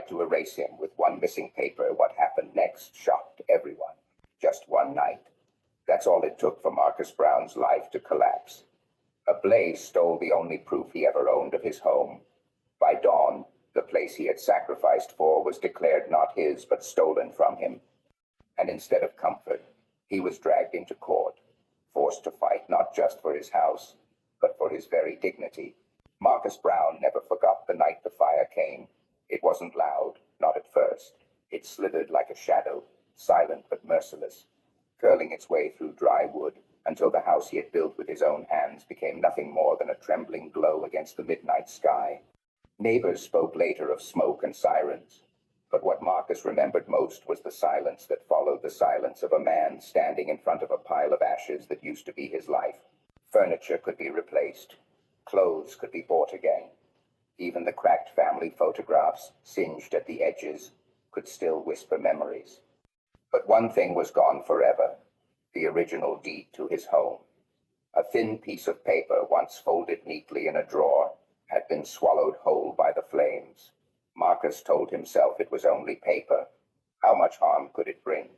tried to erase him with one missing paper. What happened next shocked everyone. Just one night. That's all it took for Marcus Brown's life to collapse. A blaze stole the only proof he ever owned of his home. By dawn, the place he had sacrificed for was declared not his but stolen from him. And instead of comfort, he was dragged into court, forced to fight not just for his house, but for his very dignity. Marcus Brown never forgot the night the fire came. It wasn't loud, not at first. It slithered like a shadow, silent but merciless, curling its way through dry wood until the house he had built with his own hands became nothing more than a trembling glow against the midnight sky. Neighbors spoke later of smoke and sirens, but what Marcus remembered most was the silence that followed the silence of a man standing in front of a pile of ashes that used to be his life. Furniture could be replaced. Clothes could be bought again. Even the cracked family photographs, singed at the edges, could still whisper memories. But one thing was gone forever: the original deed to his home. A thin piece of paper, once folded neatly in a drawer, had been swallowed whole by the flames. Marcus told himself it was only paper. How much harm could it bring?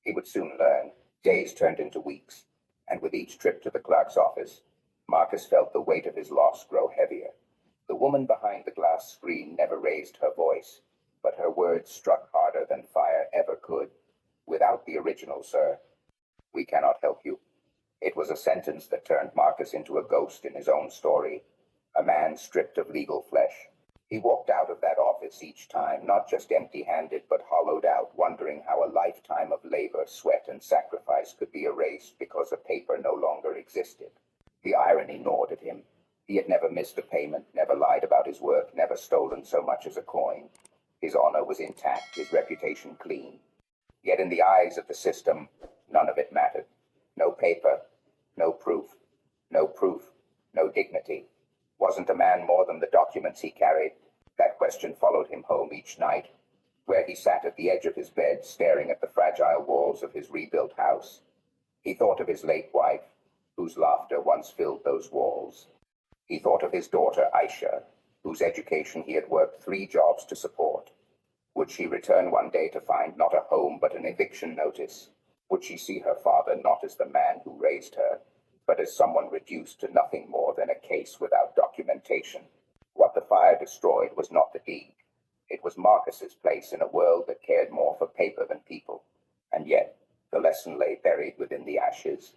He would soon learn. Days turned into weeks, and with each trip to the clerk's office, Marcus felt the weight of his loss grow heavier. The woman behind the glass screen never raised her voice, but her words struck harder than fire ever could. "Without the original, sir, we cannot help you." It was a sentence that turned Marcus into a ghost in his own story, a man stripped of legal flesh. He walked out of that office each time, not just empty-handed, but hollowed out, wondering how a lifetime of labor, sweat, and sacrifice could be erased because a paper no longer existed. The irony gnawed at him. He had never missed a payment, never lied about his work, never stolen so much as a coin. His honor was intact, his reputation clean. Yet in the eyes of the system, none of it mattered. No paper, no proof, no dignity. Wasn't a man more than the documents he carried? That question followed him home each night, where he sat at the edge of his bed, staring at the fragile walls of his rebuilt house. He thought of his late wife, whose laughter once filled those walls. He thought of his daughter, Aisha, whose education he had worked 3 jobs to support. Would she return one day to find not a home but an eviction notice? Would she see her father not as the man who raised her, but as someone reduced to nothing more than a case without documentation? What the fire destroyed was not the deed. It was Marcus's place in a world that cared more for paper than people. And yet, the lesson lay buried within the ashes.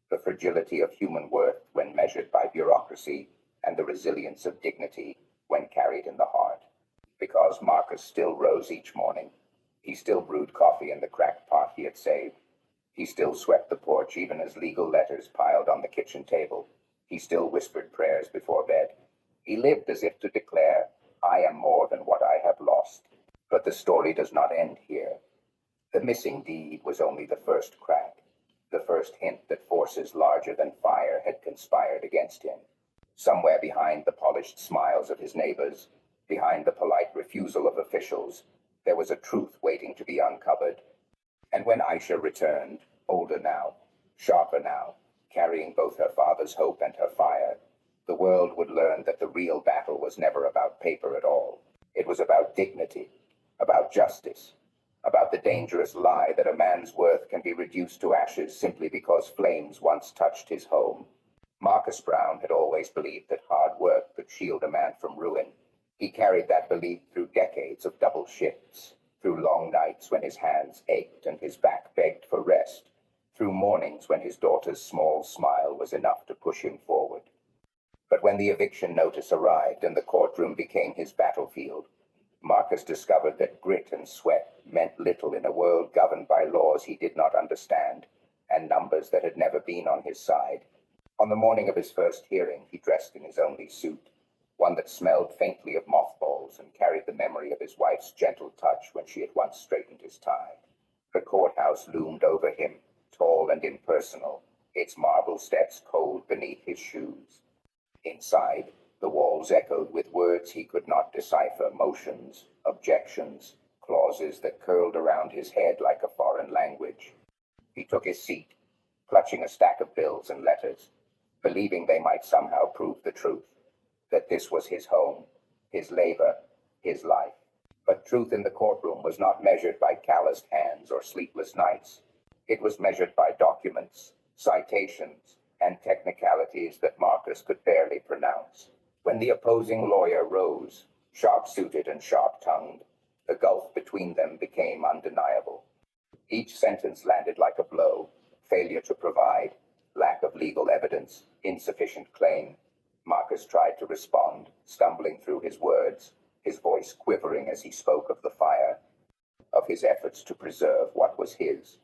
The fragility of human worth when measured by bureaucracy, and the resilience of dignity when carried in the heart. Because Marcus still rose each morning. He still brewed coffee in the cracked pot he had saved. He still swept the porch even as legal letters piled on the kitchen table. He still whispered prayers before bed. He lived as if to declare, "I am more than what I have lost." But the story does not end here. The missing deed was only the first crack, the first hint that forces larger than fire had conspired against him. Somewhere behind the polished smiles of his neighbors, behind the polite refusal of officials, there was a truth waiting to be uncovered. And when Aisha returned, older now, sharper now, carrying both her father's hope and her fire, the world would learn that the real battle was never about paper at all. It was about dignity, about justice, about the dangerous lie that a man's worth can be reduced to ashes simply because flames once touched his home. Marcus Brown had always believed that hard work could shield a man from ruin. He carried that belief through decades of double shifts, through long nights when his hands ached and his back begged for rest, through mornings when his daughter's small smile was enough to push him forward. But when the eviction notice arrived and the courtroom became his battlefield, Marcus discovered that grit and sweat meant little in a world governed by laws he did not understand and numbers that had never been on his side. On the morning of his first hearing, he dressed in his only suit, one that smelled faintly of mothballs and carried the memory of his wife's gentle touch when she had once straightened his tie. The courthouse loomed over him, tall and impersonal, its marble steps cold beneath his shoes. Inside, the walls echoed with words he could not decipher, motions, objections, clauses that curled around his head like a foreign language. He took his seat, clutching a stack of bills and letters, believing they might somehow prove the truth, that this was his home, his labor, his life. But truth in the courtroom was not measured by calloused hands or sleepless nights. It was measured by documents, citations, and technicalities that Marcus could barely pronounce. When the opposing lawyer rose, sharp-suited and sharp-tongued, the gulf between them became undeniable. Each sentence landed like a blow: failure to provide, lack of legal evidence, insufficient claim. Marcus tried to respond, stumbling through his words, his voice quivering as he spoke of the fire, of his efforts to preserve what was his.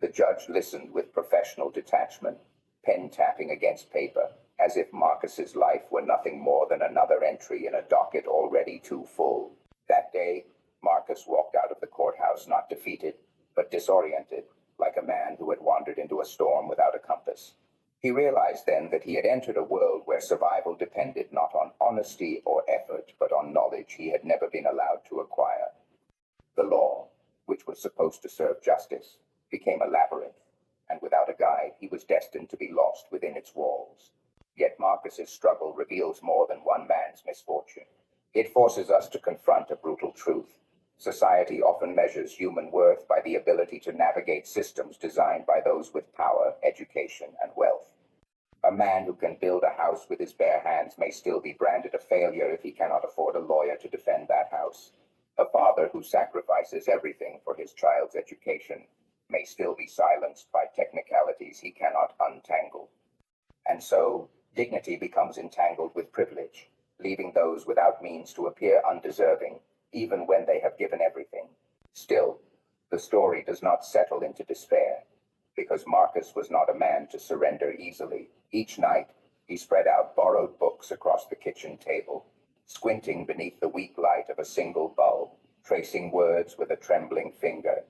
The judge listened with professional detachment, pen tapping against paper, as if Marcus's life were nothing more than another entry in a docket already too full. That day, Marcus walked out of the courthouse not defeated, but disoriented, like a man who had wandered into a storm without a compass. He realized then that he had entered a world where survival depended not on honesty or effort, but on knowledge he had never been allowed to acquire. The law, which was supposed to serve justice, became a labyrinth, and without a guide, he was destined to be lost within its walls. Yet Marcus's struggle reveals more than one man's misfortune. It forces us to confront a brutal truth. Society often measures human worth by the ability to navigate systems designed by those with power, education, and wealth. A man who can build a house with his bare hands may still be branded a failure if he cannot afford a lawyer to defend that house. A father who sacrifices everything for his child's education may still be silenced by technicalities he cannot untangle. And so, dignity becomes entangled with privilege, leaving those without means to appear undeserving, even when they have given everything. Still, the story does not settle into despair, because Marcus was not a man to surrender easily. Each night, he spread out borrowed books across the kitchen table, squinting beneath the weak light of a single bulb, tracing words with a trembling finger.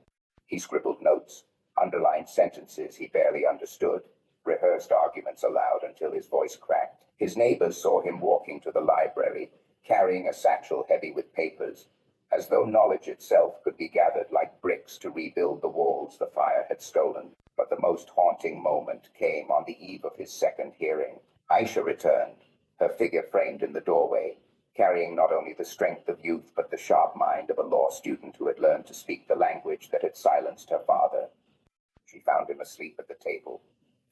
He scribbled notes, underlined sentences he barely understood, rehearsed arguments aloud until his voice cracked. His neighbors saw him walking to the library, carrying a satchel heavy with papers, as though knowledge itself could be gathered like bricks to rebuild the walls the fire had stolen. But the most haunting moment came on the eve of his second hearing. Aisha returned, her figure framed in the doorway, carrying not only the strength of youth but the sharp mind of a law student who had learned to speak the language that had silenced her father. She found him asleep at the table,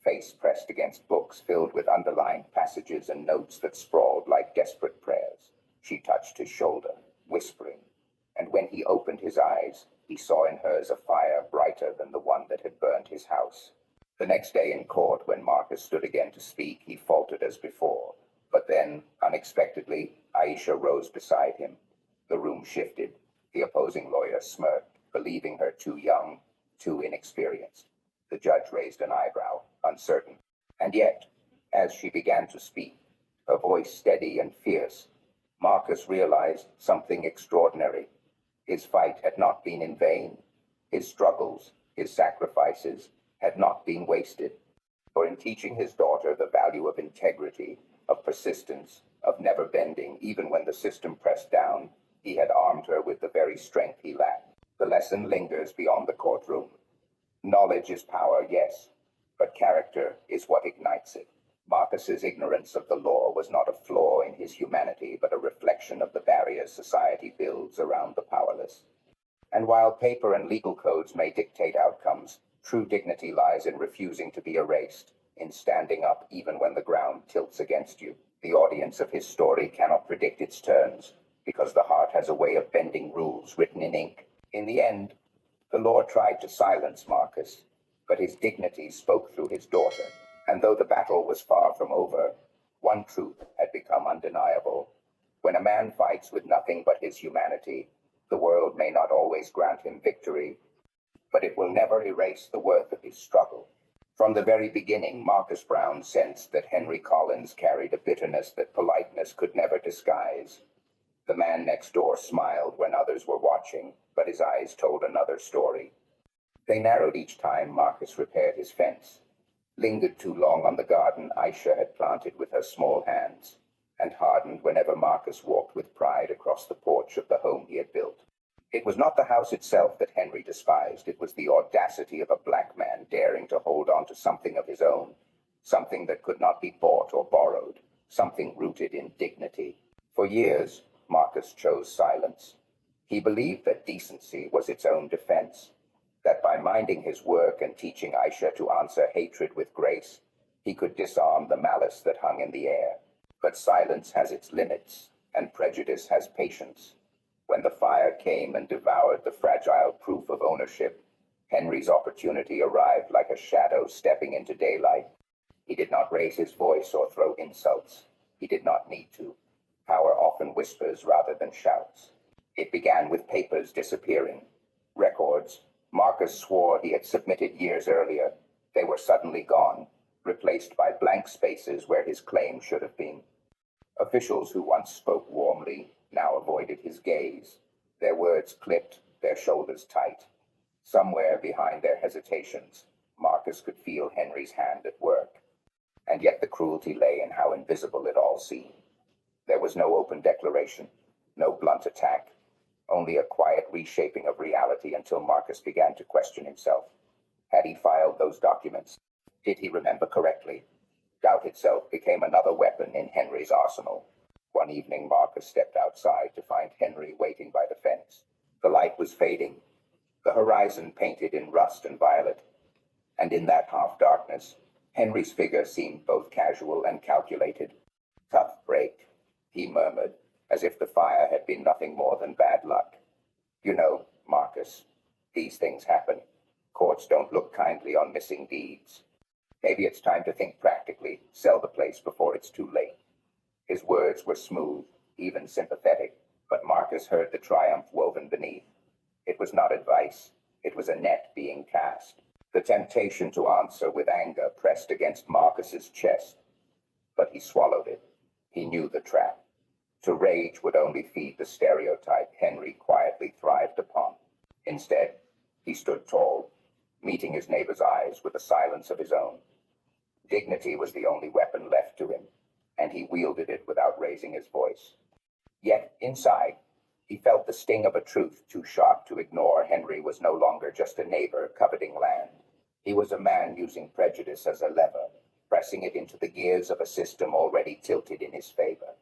face pressed against books filled with underlined passages and notes that sprawled like desperate prayers. She touched his shoulder, whispering, and when he opened his eyes, he saw in hers a fire brighter than the one that had burned his house. The next day in court, when Marcus stood again to speak, he faltered as before. But then, unexpectedly, Aisha rose beside him. The room shifted. The opposing lawyer smirked, believing her too young, too inexperienced. The judge raised an eyebrow, uncertain. And yet, as she began to speak, her voice steady and fierce, Marcus realized something extraordinary. His fight had not been in vain. His struggles, his sacrifices, had not been wasted. For in teaching his daughter the value of integrity, of persistence, of never bending, even when the system pressed down, he had armed her with the very strength he lacked. The lesson lingers beyond the courtroom. Knowledge is power, yes, but character is what ignites it. Marcus's ignorance of the law was not a flaw in his humanity, but a reflection of the barriers society builds around the powerless. And while paper and legal codes may dictate outcomes, true dignity lies in refusing to be erased, in standing up even when the ground tilts against you. The audience of his story cannot predict its turns, because the heart has a way of bending rules written in ink. In the end, the law tried to silence Marcus, but his dignity spoke through his daughter. And though the battle was far from over, one truth had become undeniable. When a man fights with nothing but his humanity, the world may not always grant him victory, but it will never erase the worth of his struggle. From the very beginning, Marcus Brown sensed that Henry Collins carried a bitterness that politeness could never disguise. The man next door smiled when others were watching, but his eyes told another story. They narrowed each time Marcus repaired his fence, lingered too long on the garden Aisha had planted with her small hands, and hardened whenever Marcus walked with pride across the porch of the home he had built. It was not the house itself that Henry despised. It was the audacity of a black man daring to hold on to something of his own, something that could not be bought or borrowed, something rooted in dignity. For years, Marcus chose silence. He believed that decency was its own defense, that by minding his work and teaching Aisha to answer hatred with grace, he could disarm the malice that hung in the air. But silence has its limits, and prejudice has patience. When the fire came and devoured the fragile proof of ownership, Henry's opportunity arrived like a shadow stepping into daylight. He did not raise his voice or throw insults. He did not need to. Power often whispers rather than shouts. It began with papers disappearing. Records Marcus swore he had submitted years earlier. They were suddenly gone, replaced by blank spaces where his claim should have been. Officials who once spoke warmly now avoided his gaze. Their words clipped, their shoulders tight. Somewhere behind their hesitations, Marcus could feel Henry's hand at work. And yet the cruelty lay in how invisible it all seemed. There was no open declaration, no blunt attack, only a quiet reshaping of reality until Marcus began to question himself. Had he filed those documents? Did he remember correctly? Doubt itself became another weapon in Henry's arsenal. One evening, Marcus stepped outside to find Henry waiting by the fence. The light was fading, the horizon painted in rust and violet, and in that half-darkness, Henry's figure seemed both casual and calculated. "Tough break," he murmured, as if the fire had been nothing more than bad luck. "You know, Marcus, these things happen. Courts don't look kindly on missing deeds. Maybe it's time to think practically, sell the place before it's too late." His words were smooth, even sympathetic, but Marcus heard the triumph woven beneath. It was not advice, it was a net being cast. The temptation to answer with anger pressed against Marcus's chest, but he swallowed it. He knew the trap. To rage would only feed the stereotype Henry quietly thrived upon. Instead, he stood tall, meeting his neighbor's eyes with a silence of his own. Dignity was the only weapon left to him, and he wielded it without raising his voice. Yet, inside, he felt the sting of a truth too sharp to ignore. Henry was no longer just a neighbor coveting land. He was a man using prejudice as a lever, pressing it into the gears of a system already tilted in his favor.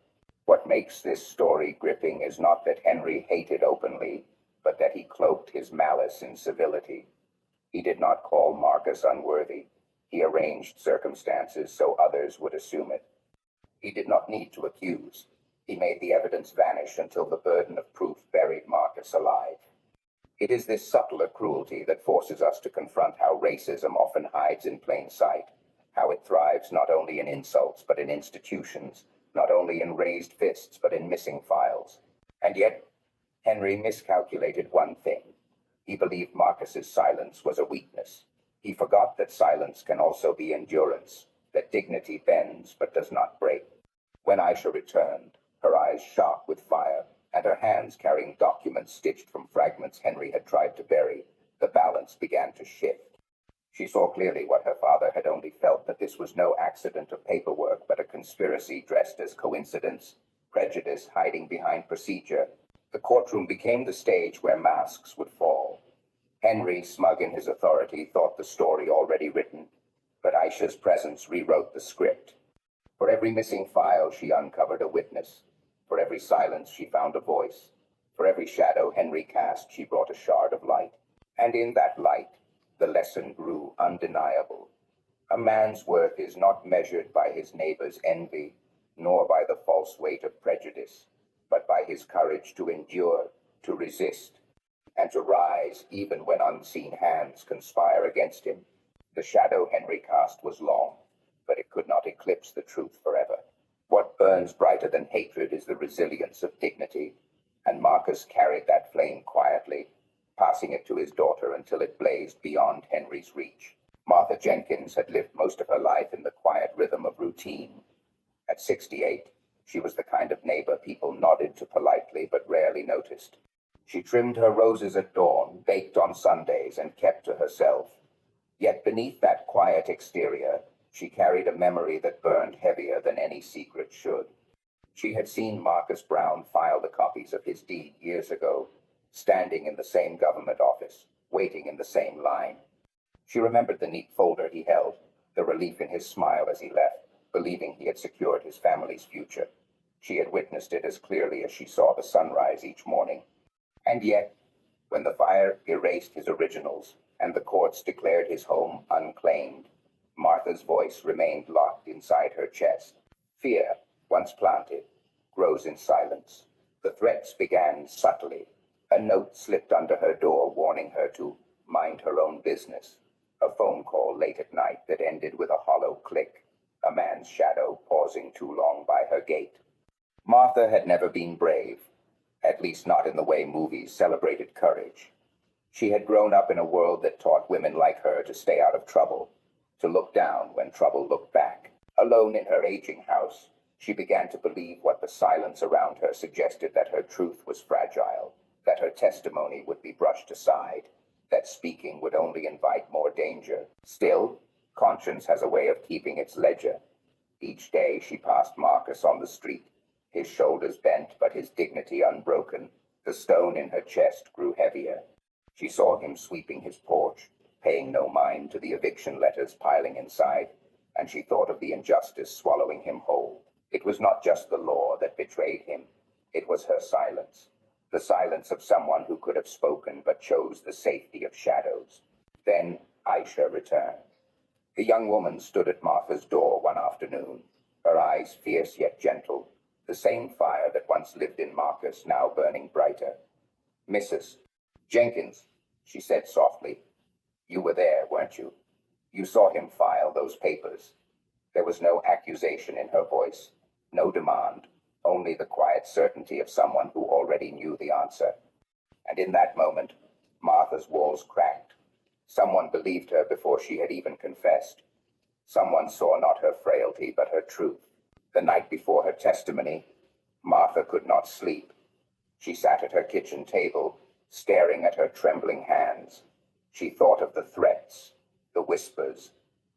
What makes this story gripping is not that Henry hated openly, but that he cloaked his malice in civility. He did not call Marcus unworthy. He arranged circumstances so others would assume it. He did not need to accuse. He made the evidence vanish until the burden of proof buried Marcus alive. It is this subtler cruelty that forces us to confront how racism often hides in plain sight, how it thrives not only in insults but in institutions, not only in raised fists but in missing files. And yet, Henry miscalculated one thing. He believed Marcus's silence was a weakness. He forgot that silence can also be endurance, that dignity bends but does not break. When Aisha returned, her eyes sharp with fire, and her hands carrying documents stitched from fragments Henry had tried to bury, the balance began to shift. She saw clearly what her father had only felt, that this was no accident of paperwork, but a conspiracy dressed as coincidence, prejudice hiding behind procedure. The courtroom became the stage where masks would fall. Henry, smug in his authority, thought the story already written, but Aisha's presence rewrote the script. For every missing file, she uncovered a witness. For every silence, she found a voice. For every shadow Henry cast, she brought a shard of light. And in that light, the lesson grew undeniable. A man's worth is not measured by his neighbor's envy, nor by the false weight of prejudice, but by his courage to endure, to resist, and to rise even when unseen hands conspire against him. The shadow Henry cast was long, but it could not eclipse the truth forever. What burns brighter than hatred is the resilience of dignity, and Marcus carried that flame quietly, passing it to his daughter until it blazed beyond Henry's reach. Martha Jenkins had lived most of her life in the quiet rhythm of routine. At 68, she was the kind of neighbor people nodded to politely but rarely noticed. She trimmed her roses at dawn, baked on Sundays, and kept to herself. Yet beneath that quiet exterior, she carried a memory that burned heavier than any secret should. She had seen Marcus Brown file the copies of his deed years ago, standing in the same government office, waiting in the same line. She remembered the neat folder he held, the relief in his smile as he left, believing he had secured his family's future. She had witnessed it as clearly as she saw the sunrise each morning. And yet, when the fire erased his originals and the courts declared his home unclaimed, Martha's voice remained locked inside her chest. Fear, once planted, grows in silence. The threats began subtly. A note slipped under her door warning her to mind her own business. A phone call late at night that ended with a hollow click, a man's shadow pausing too long by her gate. Martha had never been brave, at least not in the way movies celebrated courage. She had grown up in a world that taught women like her to stay out of trouble, to look down when trouble looked back. Alone in her aging house, she began to believe what the silence around her suggested, that her truth was fragile, that her testimony would be brushed aside, that speaking would only invite more danger. Still, conscience has a way of keeping its ledger. Each day she passed Marcus on the street, his shoulders bent but his dignity unbroken. The stone in her chest grew heavier. She saw him sweeping his porch, paying no mind to the eviction letters piling inside, and she thought of the injustice swallowing him whole. It was not just the law that betrayed him. It was her silence. The silence of someone who could have spoken but chose the safety of shadows. Then Aisha returned. The young woman stood at Martha's door one afternoon, her eyes fierce yet gentle, the same fire that once lived in Marcus now burning brighter. "Mrs. Jenkins," she said softly, "you were there, weren't you? You saw him file those papers." There was no accusation in her voice, no demand, only the quiet certainty of someone who already knew the answer. And in that moment, Martha's walls cracked. Someone believed her before she had even confessed. Someone saw not her frailty, but her truth. The night before her testimony, Martha could not sleep. She sat at her kitchen table, staring at her trembling hands. She thought of the threats, the whispers,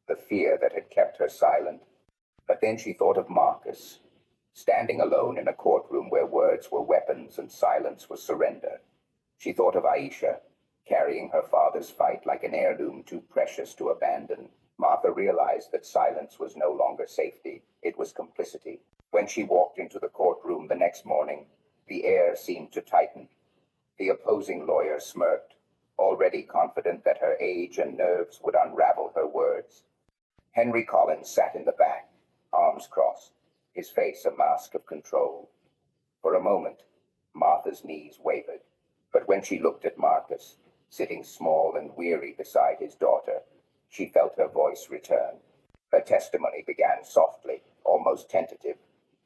the fear that had kept her silent. But then she thought of Marcus, standing alone in a courtroom where words were weapons and silence was surrender. She thought of Aisha, carrying her father's fight like an heirloom too precious to abandon. Martha realized that silence was no longer safety, it was complicity. When she walked into the courtroom the next morning, the air seemed to tighten. The opposing lawyer smirked, already confident that her age and nerves would unravel her words. Henry Collins sat in the back, arms crossed, his face a mask of control. For a moment, Martha's knees wavered, but when she looked at Marcus, sitting small and weary beside his daughter, she felt her voice return. Her testimony began softly, almost tentative,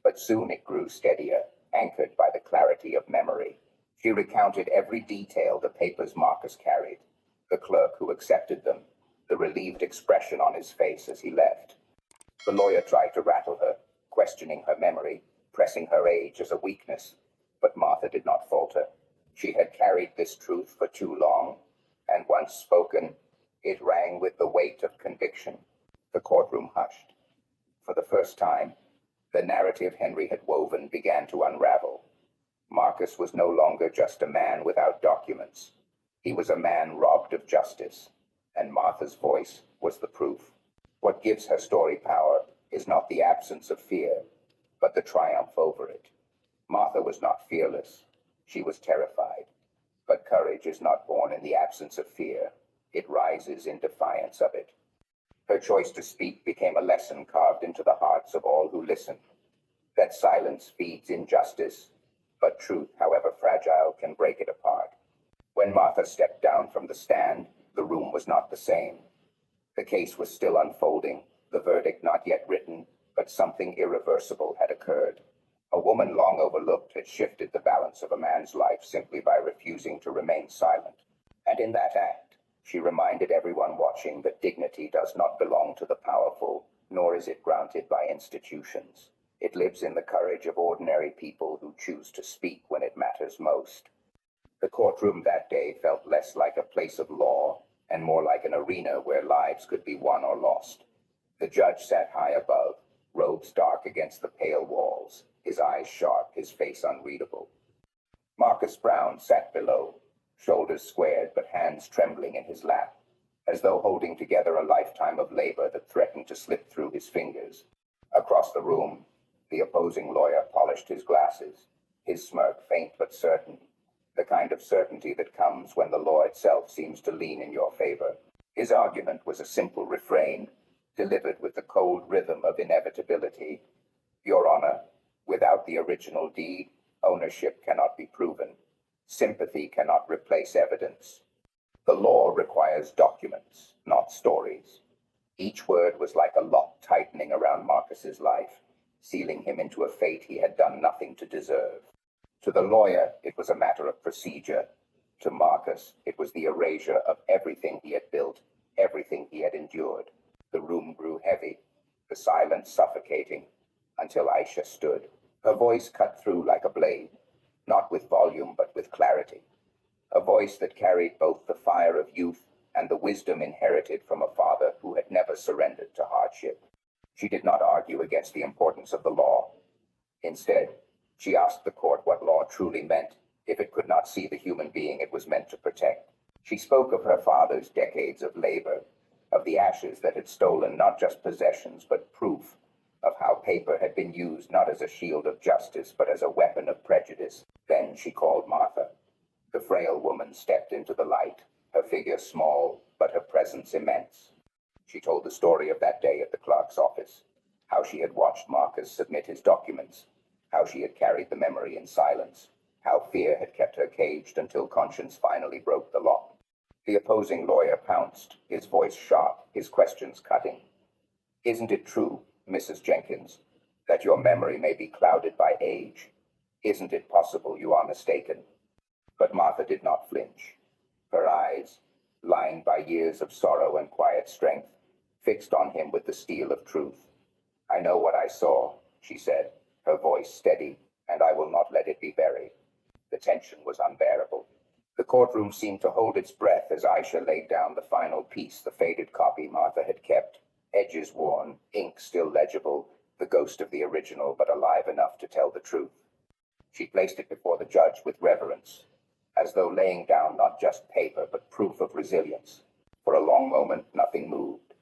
but soon it grew steadier, anchored by the clarity of memory. She recounted every detail the papers Marcus carried, the clerk who accepted them, the relieved expression on his face as he left. The lawyer tried to rattle her, questioning her memory, pressing her age as a weakness, but Martha did not falter. She had carried this truth for too long, and once spoken, it rang with the weight of conviction. The courtroom hushed. For the first time, the narrative Henry had woven began to unravel. Marcus was no longer just a man without documents. He was a man robbed of justice, and Martha's voice was the proof. What gives her story power is not the absence of fear, but the triumph over it. Martha was not fearless. She was terrified. But courage is not born in the absence of fear. It rises in defiance of it. Her choice to speak became a lesson carved into the hearts of all who listen. That silence feeds injustice, but truth, however fragile, can break it apart. When Martha stepped down from the stand, the room was not the same. The case was still unfolding, the verdict not yet written, but something irreversible had occurred. A woman long overlooked had shifted the balance of a man's life simply by refusing to remain silent. And in that act, she reminded everyone watching that dignity does not belong to the powerful, nor is it granted by institutions. It lives in the courage of ordinary people who choose to speak when it matters most. The courtroom that day felt less like a place of law and more like an arena where lives could be won or lost. The judge sat high above, robes dark against the pale walls, his eyes sharp, his face unreadable. Marcus Brown sat below, shoulders squared but hands trembling in his lap, as though holding together a lifetime of labor that threatened to slip through his fingers. Across the room, the opposing lawyer polished his glasses, his smirk faint but certain. the kind of certainty that comes when the law itself seems to lean in your favor. His argument was a simple refrain, delivered with the cold rhythm of inevitability. Your Honor, without the original deed, ownership cannot be proven. Sympathy cannot replace evidence. The law requires documents, not stories. Each word was like a lock tightening around Marcus's life, sealing him into a fate he had done nothing to deserve. To the lawyer, it was a matter of procedure. To Marcus, it was the erasure of everything he had built, everything he had endured. The room grew heavy, the silence suffocating, until Aisha stood. Her voice cut through like a blade, not with volume but with clarity. A voice that carried both the fire of youth and the wisdom inherited from a father who had never surrendered to hardship. She did not argue against the importance of the law. Instead, she asked the court what law truly meant, if it could not see the human being it was meant to protect. She spoke of her father's decades of labor, of the ashes that had stolen not just possessions but proof, of how paper had been used not as a shield of justice but as a weapon of prejudice. Then she called Martha. The frail woman stepped into the light, her figure small, but her presence immense. She told the story of that day at the clerk's office, how she had watched Marcus submit his documents, how she had carried the memory in silence, how fear had kept her caged until conscience finally broke the lock. The opposing lawyer pounced, his voice sharp, his questions cutting. Isn't it true, Mrs. Jenkins, that your memory may be clouded by age? Isn't it possible you are mistaken? But Martha did not flinch. Her eyes, lined by years of sorrow and quiet strength, fixed on him with the steel of truth. I know what I saw, she said, her voice steady, and I will not let it be buried. The tension was unbearable. The courtroom seemed to hold its breath as Aisha laid down the final piece, the faded copy Martha had kept, edges worn, ink still legible, the ghost of the original but alive enough to tell the truth. She placed it before the judge with reverence, as though laying down not just paper but proof of resilience. For a long moment, nothing moved.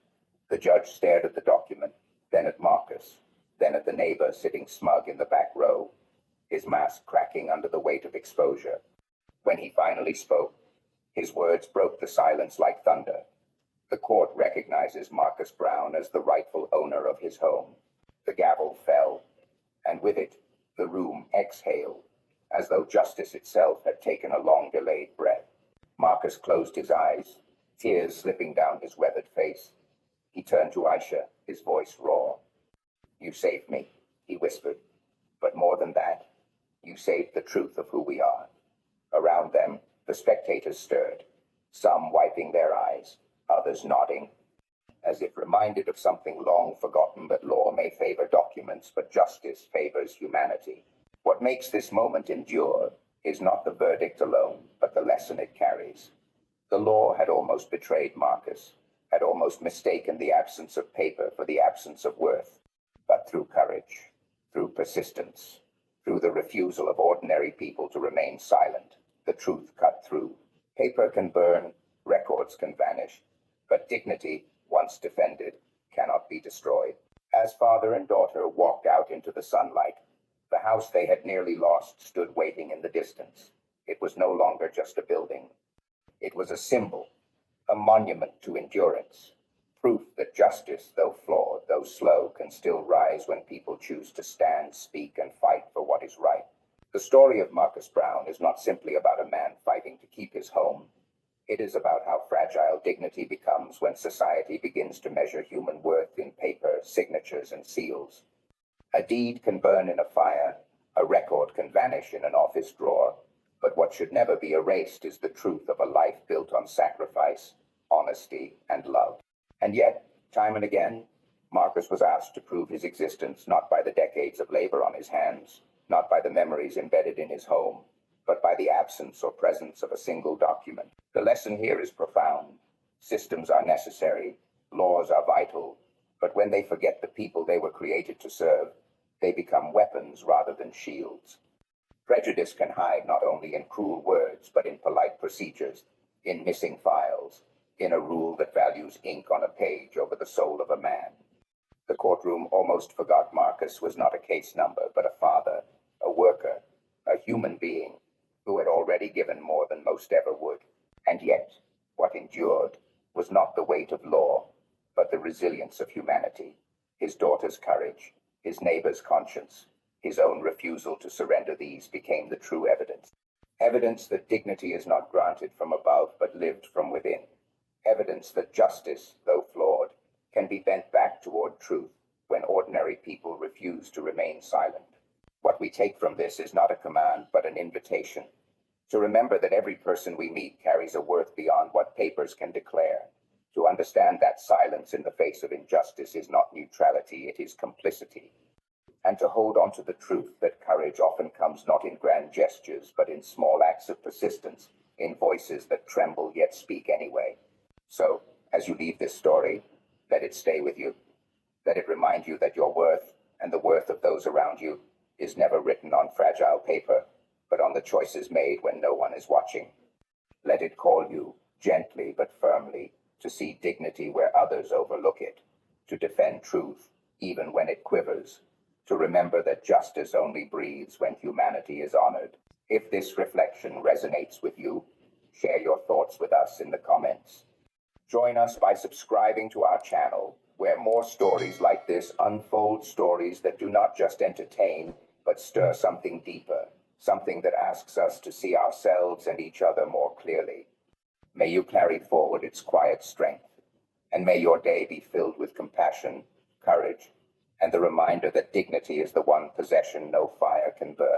The judge stared at the document, then at Marcus, then at the neighbor sitting smug in the back row, his mask cracking under the weight of exposure. When he finally spoke, his words broke the silence like thunder. The court recognizes Marcus Brown as the rightful owner of his home. The gavel fell, and with it, the room exhaled, as though justice itself had taken a long-delayed breath. Marcus closed his eyes, tears slipping down his weathered face. He turned to Aisha, his voice raw. You saved me, he whispered. But more than that, you saved the truth of who we are. Around them, the spectators stirred, some wiping their eyes, others nodding, as if reminded of something long forgotten that law may favor documents, but justice favors humanity. What makes this moment endure is not the verdict alone, but the lesson it carries. The law had almost betrayed Marcus, had almost mistaken the absence of paper for the absence of worth. But through courage, through persistence, through the refusal of ordinary people to remain silent, the truth cut through. Paper can burn, records can vanish, but dignity, once defended, cannot be destroyed. As father and daughter walked out into the sunlight, the house they had nearly lost stood waiting in the distance. It was no longer just a building. It was a symbol, a monument to endurance, proof that justice, though flawed, though slow, can still rise when people choose to stand, speak, and fight for what is right. The story of Marcus Brown is not simply about a man fighting to keep his home. It is about how fragile dignity becomes when society begins to measure human worth in paper, signatures, and seals. A deed can burn in a fire, a record can vanish in an office drawer, but what should never be erased is the truth of a life built on sacrifice, honesty, and love. And yet, time and again, Marcus was asked to prove his existence not by the decades of labor on his hands, not by the memories embedded in his home, but by the absence or presence of a single document. The lesson here is profound. Systems are necessary, laws are vital, but when they forget the people they were created to serve, they become weapons rather than shields. Prejudice can hide not only in cruel words, but in polite procedures, in missing files, in a rule that values ink on a page over the soul of a man. The courtroom almost forgot Marcus was not a case number, but a father, a worker, a human being, who had already given more than most ever would. And yet, what endured was not the weight of law, but the resilience of humanity. His daughter's courage, his neighbor's conscience, his own refusal to surrender, these became the true evidence. Evidence that dignity is not granted from above, but lived from within. Evidence that justice, though flawed, can be bent back toward truth when ordinary people refuse to remain silent. What we take from this is not a command, but an invitation to remember that every person we meet carries a worth beyond what papers can declare, to understand that silence in the face of injustice is not neutrality, it is complicity, and to hold on to the truth that courage often comes not in grand gestures, but in small acts of persistence, in voices that tremble yet speak anyway. So, as you leave this story, let it stay with you. Let it remind you that your worth and the worth of those around you is never written on fragile paper, but on the choices made when no one is watching. Let it call you, gently but firmly, to see dignity where others overlook it, to defend truth even when it quivers, to remember that justice only breathes when humanity is honored. If this reflection resonates with you, share your thoughts with us in the comments. Join us by subscribing to our channel, where more stories like this unfold, stories that do not just entertain, but stir something deeper, something that asks us to see ourselves and each other more clearly. May you carry forward its quiet strength, and may your day be filled with compassion, courage, and the reminder that dignity is the one possession no fire can burn.